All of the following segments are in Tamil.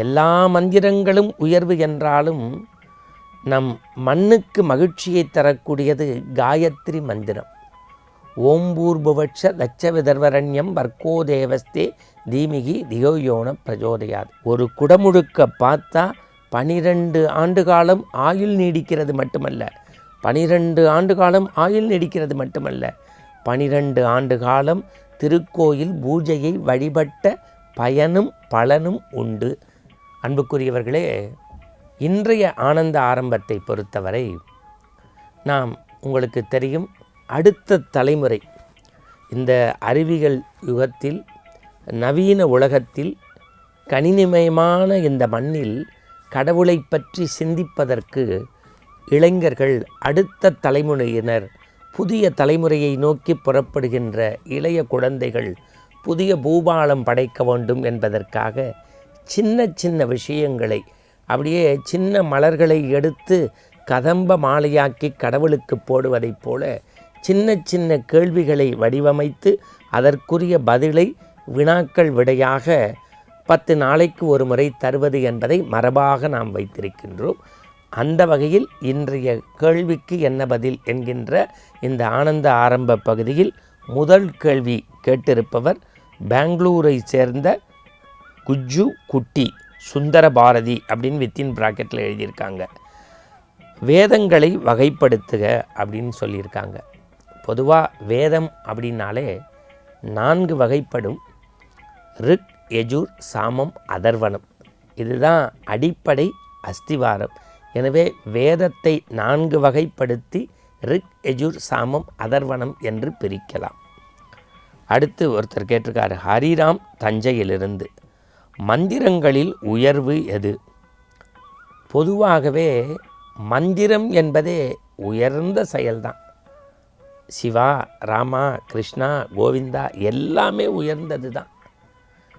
எல்லா மந்திரங்களும் உயர்வு என்றாலும் நம் மண்ணுக்கு மகிழ்ச்சியை தரக்கூடியது காயத்ரி மந்திரம். ஓம் பூர்புவட்ச தட்ச விதர்வரண்யம் வர்க்கோ தேவஸ்தே தீமிகி தியோயோன பிரஜோதயாது. ஒரு குடமுழுக்க பார்த்தா 12 ஆண்டு காலம் ஆயுள் நீடிக்கிறது மட்டுமல்ல, 12 ஆண்டு காலம் ஆயுள் நீடிக்கிறது மட்டுமல்ல, 12 ஆண்டு காலம் திருக்கோயில் பூஜையை வழிபட்ட பயனும் பலனும் உண்டு. அன்புக்குரியவர்களே, இன்றைய ஆனந்த ஆரம்பத்தை பொறுத்தவரை நாம் உங்களுக்கு தெரியும், அடுத்த தலைமுறை இந்த அறிவியல் யுகத்தில், நவீன உலகத்தில், கணினிமயமான இந்த மண்ணில் கடவுளை பற்றி சிந்திப்பதற்கு இளைஞர்கள், அடுத்த தலைமுறையினர், புதிய தலைமுறையை நோக்கி புறப்படுகின்ற இளைய குழந்தைகள் புதிய பூபாலம் படைக்க வேண்டும் என்பதற்காக சின்ன சின்ன விஷயங்களை, அப்படியே சின்ன மலர்களை எடுத்து கதம்ப மாலையாக்கி கடவுளுக்கு போடுவதைப் போல சின்ன சின்ன கேள்விகளை வடிவமைத்து அதற்குரிய பதிலை வினாக்கள் விடையாக 10 நாளைக்கு ஒரு முறை தருவது என்பதை மரபாக நாம் வைத்திருக்கின்றோம். அந்த வகையில் இன்றைய கேள்விக்கு என்ன பதில் என்கின்ற இந்த ஆனந்த ஆரம்ப பகுதியில் முதல் கேள்வி கேட்டிருப்பவர் பெங்களூரை சேர்ந்த குஜ்ஜு குட்டி சுந்தர பாரதி அப்படின்னு வித்தின் பிராக்கெட்டில் எழுதியிருக்காங்க. வேதங்களை வகைப்படுத்துக அப்படின்னு சொல்லியிருக்காங்க. பொதுவாக வேதம் அப்படின்னாலே 4 வகைப்படும். ரிக், யஜுர், சாமம், அதர்வனம். இதுதான் அடிப்படை அஸ்திவாரம். எனவே வேதத்தை 4 வகைப்படுத்தி ரிக், யஜுர், சாமம், அதர்வனம் என்று பிரிக்கலாம். அடுத்து ஒருத்தர் கேட்டிருக்காரு, ஹரிராம் தஞ்சையிலிருந்து, மந்திரங்களில் உயர்வு எது? பொதுவாகவே மந்திரம் என்பதே உயர்ந்த செயல்தான். சிவா, ராமா, கிருஷ்ணா, கோவிந்தா எல்லாமே உயர்ந்தது தான்.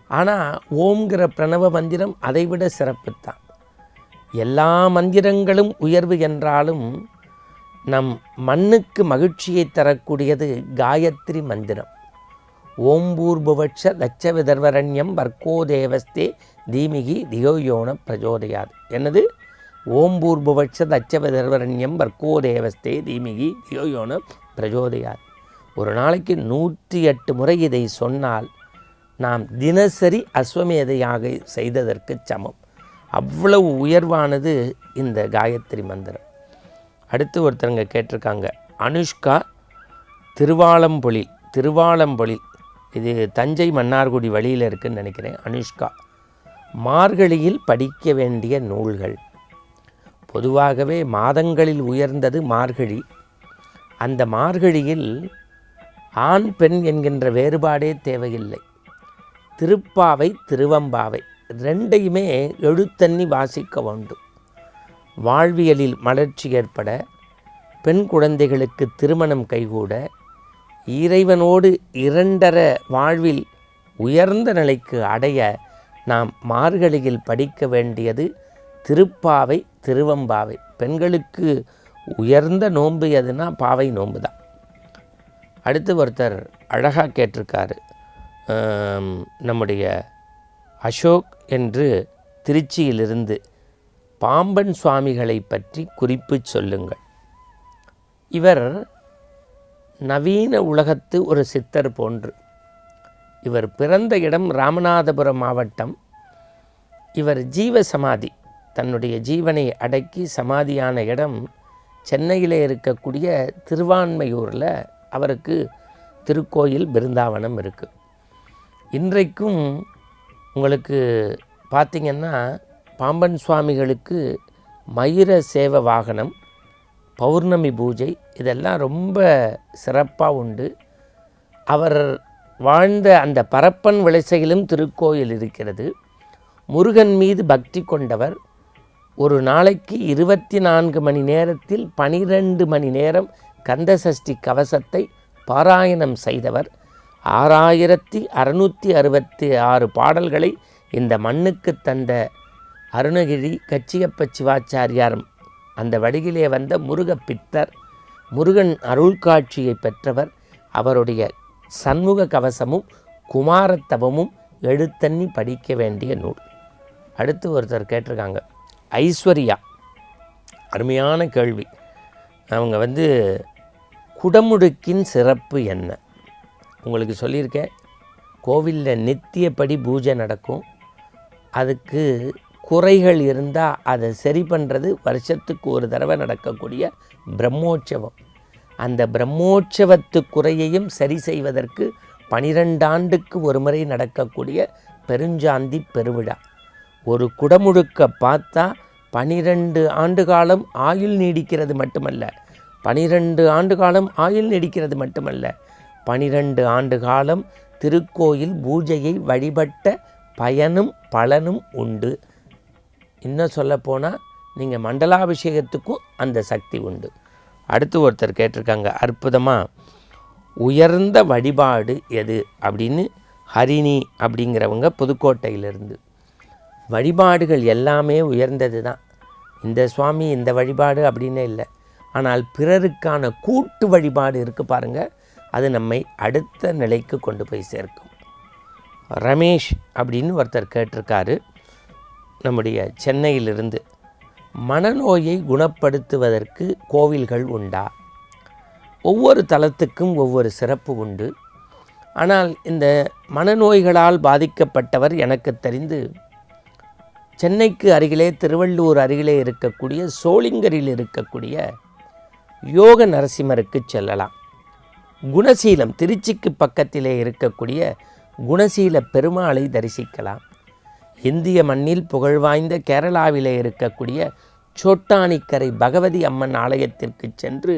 ஆனால் ஓம்ங்கிற பிரணவ மந்திரம் அதைவிட சிறப்பு தான். எல்லா மந்திரங்களும் உயர்வு என்றாலும் நம் மண்ணுக்கு மகிழ்ச்சியை தரக்கூடியது காயத்ரி மந்திரம். ஓம் பூர்புவட்ச தட்ச விதர்வரண்யம் வர்க்கோ தேவஸ்தே தீமிகி தியோயோன பிரஜோதயாது. என்னது? ஓம் பூர்புவட்ச தட்ச விதர்வரண்யம் வர்க்கோ தேவஸ்தே தீமிகி தியோயோன பிரஜோதயாது. ஒரு நாளைக்கு 108 முறை இதை சொன்னால் நாம் தினசரி அஸ்வமேதையாக செய்ததற்கு சமம். அவ்வளவு உயர்வானது இந்த காயத்ரி மந்திரம். அடுத்து ஒருத்தருங்க கேட்டிருக்காங்க, அனுஷ்கா திருவாலம்பொழில், இது தஞ்சை மன்னார்குடி வழியில் இருக்குதுன்னு நினைக்கிறேன். அனுஷ்கா, மார்கழியில் படிக்க வேண்டிய நூல்கள். பொதுவாகவே மாதங்களில் உயர்ந்தது மார்கழி. அந்த மார்கழியில் ஆண் பெண் என்கின்ற வேறுபாடே தேவையில்லை. திருப்பாவை, திருவம்பாவை 2யுமே எழுத்தண்ணி வாசிக்க வேண்டும். வாழ்வியலில் மலர்ச்சி ஏற்பட, பெண் குழந்தைகளுக்கு திருமணம் கைகூட, இறைவனோடு 2 வாழ்வில் உயர்ந்த நிலைக்கு அடைய நாம் மார்கழியில் படிக்க வேண்டியது திருப்பாவை, திருவம்பாவை. பெண்களுக்கு உயர்ந்த நோன்பு எதுனா பாவை நோன்பு தான். அடுத்து ஒருத்தர் அழகாக கேட்டிருக்காரு, நம்முடைய அசோக் என்று திருச்சியிலிருந்து, பாம்பன் சுவாமிகளை பற்றி குறிப்பு சொல்லுங்கள். இவர் நவீன உலகத்து ஒரு சித்தர் போன்று. இவர் பிறந்த இடம் ராமநாதபுரம் மாவட்டம். இவர் ஜீவசமாதி, தன்னுடைய ஜீவனை அடக்கி சமாதியான இடம் சென்னையில் இருக்கக்கூடிய திருவான்மையூரில் அவருக்கு திருக்கோயில் பிருந்தாவனம் இருக்குது. இன்றைக்கும் உங்களுக்கு பார்த்திங்கன்னா பாம்பன் சுவாமிகளுக்கு மயூர சேவ வாகனம், பௌர்ணமி பூஜை இதெல்லாம் ரொம்ப சிறப்பாக உண்டு. அவர் வாழ்ந்த அந்த பரப்பன் விளைசையிலும் திருக்கோயில் இருக்கிறது. முருகன் மீது பக்தி கொண்டவர். ஒரு நாளைக்கு 24 மணி நேரத்தில் 12 மணி நேரம் கந்தசஷ்டி கவசத்தை பாராயணம் செய்தவர். 6666 பாடல்களை இந்த மண்ணுக்கு தந்த அருணகிரி கச்சியப்ப சிவாச்சாரியார், அந்த வடிகிலே வந்த முருகப்பித்தர், முருகன் அருள்காட்சியை பெற்றவர். அவருடைய சண்முக கவசமும் குமாரத்தவமும் எழுத்தண்ணி படிக்க வேண்டிய நூல். அடுத்து ஒருத்தர் கேட்டிருக்காங்க, ஐஸ்வர்யா, அருமையான கேள்வி. அவங்க குடமுடுக்கின் சிறப்பு என்ன? உங்களுக்கு சொல்லியிருக்கேன், கோவிலில் நித்தியப்படி பூஜை நடக்கும். அதுக்கு குறைகள் இருந்தால் அதை சரி பண்ணுறது வருஷத்துக்கு ஒரு தடவை நடக்கக்கூடிய பிரம்மோற்சவம். அந்த பிரம்மோற்சவத்து குறையையும் சரி செய்வதற்கு 12 ஆண்டுக்கு ஒரு முறை நடக்கக்கூடிய பெருஞ்சாந்தி பெருவிழா. ஒரு குடமுழுக்க பார்த்தா 12 ஆண்டு காலம் ஆயுள் நீடிக்கிறது மட்டுமல்ல, 12 ஆண்டு காலம் ஆயுள் நீடிக்கிறது மட்டுமல்ல, 12 ஆண்டு காலம் திருக்கோயில் பூஜையை வழிபட்ட பயனும் பலனும் உண்டு. இன்னும் சொல்லப்போனால் நீங்கள் மண்டலாபிஷேகத்துக்கும் அந்த சக்தி உண்டு. அடுத்து ஒருத்தர் கேட்டிருக்காங்க, அற்புதமாக, உயர்ந்த வழிபாடு எது அப்படின்னு ஹரிணி அப்படிங்கிறவங்க புதுக்கோட்டையிலிருந்து. வழிபாடுகள் எல்லாமே உயர்ந்தது தான். இந்த சுவாமி இந்த வழிபாடு அப்படின்னு இல்லை. ஆனால் பிறருக்கான கூட்டு வழிபாடு இருக்குது பாருங்கள், அது நம்மை அடுத்த நிலைக்கு கொண்டு போய் சேர்க்கும். ரமேஷ் அப்படின்னு ஒருத்தர் கேட்டிருக்காரு, நம்முடைய சென்னையிலிருந்து. மனநோயை குணப்படுத்துவதற்கு கோவில்கள் உண்டா? ஒவ்வொரு தலத்துக்கும் ஒவ்வொரு சிறப்பு உண்டு. ஆனால் இந்த மனநோய்களால் பாதிக்கப்பட்டவர் எனக்கு தெரிந்து சென்னைக்கு அருகிலே, திருவள்ளூர் அருகிலே இருக்கக்கூடிய சோளிங்கரில் இருக்கக்கூடிய யோக நரசிம்மருக்கு செல்லலாம். குணசீலம், திருச்சிக்கு பக்கத்திலே இருக்கக்கூடிய குணசீல பெருமாளை தரிசிக்கலாம். இந்திய மண்ணில் புகழ்வாய்ந்த கேரளாவிலே இருக்கக்கூடிய சோட்டானிக்கரை பகவதி அம்மன் ஆலயத்திற்கு சென்று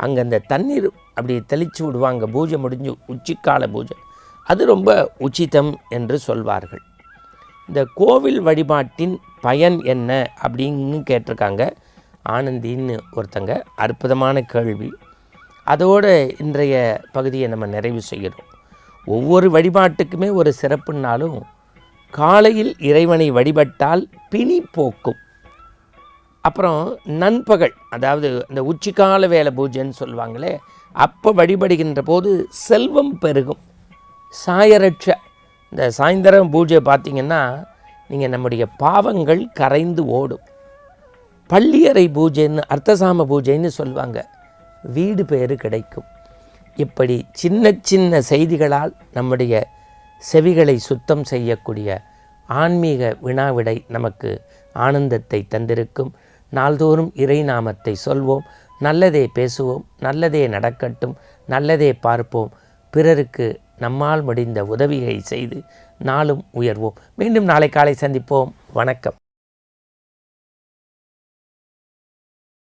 அங்கே அந்த தண்ணீர் அப்படி தெளித்து விடுவாங்க, பூஜை முடிஞ்சு, உச்சிக்கால பூஜை. அது ரொம்ப உச்சிதம் என்று சொல்வார்கள். இந்த கோவில் வழிபாட்டின் பயன் என்ன அப்படின்னு கேட்டிருக்காங்க ஆனந்தின்னு ஒருத்தங்க. அற்புதமான கேள்வி. அதோடு இன்றைய பகுதியை நம்ம நிறைவு செய்கிறோம். ஒவ்வொரு வழிபாட்டுக்குமே ஒரு சிறப்புன்னாலும், காலையில் இறைவனை வழிபட்டால் பிணி போக்கும். அப்புறம் நண்பகல், அதாவது இந்த உச்சிக்கால வேலை பூஜைன்னு சொல்லுவாங்களே, அப்போ வழிபடுகின்ற போது செல்வம் பெருகும். சாயரட்ச, இந்த சாயந்தரம் பூஜை பார்த்திங்கன்னா நீங்கள் நம்முடைய பாவங்கள் கரைந்து ஓடும். பள்ளியறை பூஜைன்னு, அர்த்தசாம பூஜைன்னு சொல்லுவாங்க, வீடு பேறு கிடைக்கும். இப்படி சின்ன சின்ன செய்திகளால் நம்முடைய செவிகளை சுத்தம் செய்யக்கூடிய ஆன்மீக வினாவிடை நமக்கு ஆனந்தத்தை தந்திருக்கும். நாள்தோறும் இறை நாமத்தை சொல்வோம், நல்லதே பேசுவோம், நல்லதே நடக்கட்டும், நல்லதே பார்ப்போம், பிறருக்கு நம்மால் முடிந்த உதவியை செய்து நாளும் உயர்வோம். மீண்டும் நாளை காலை சந்திப்போம். வணக்கம்.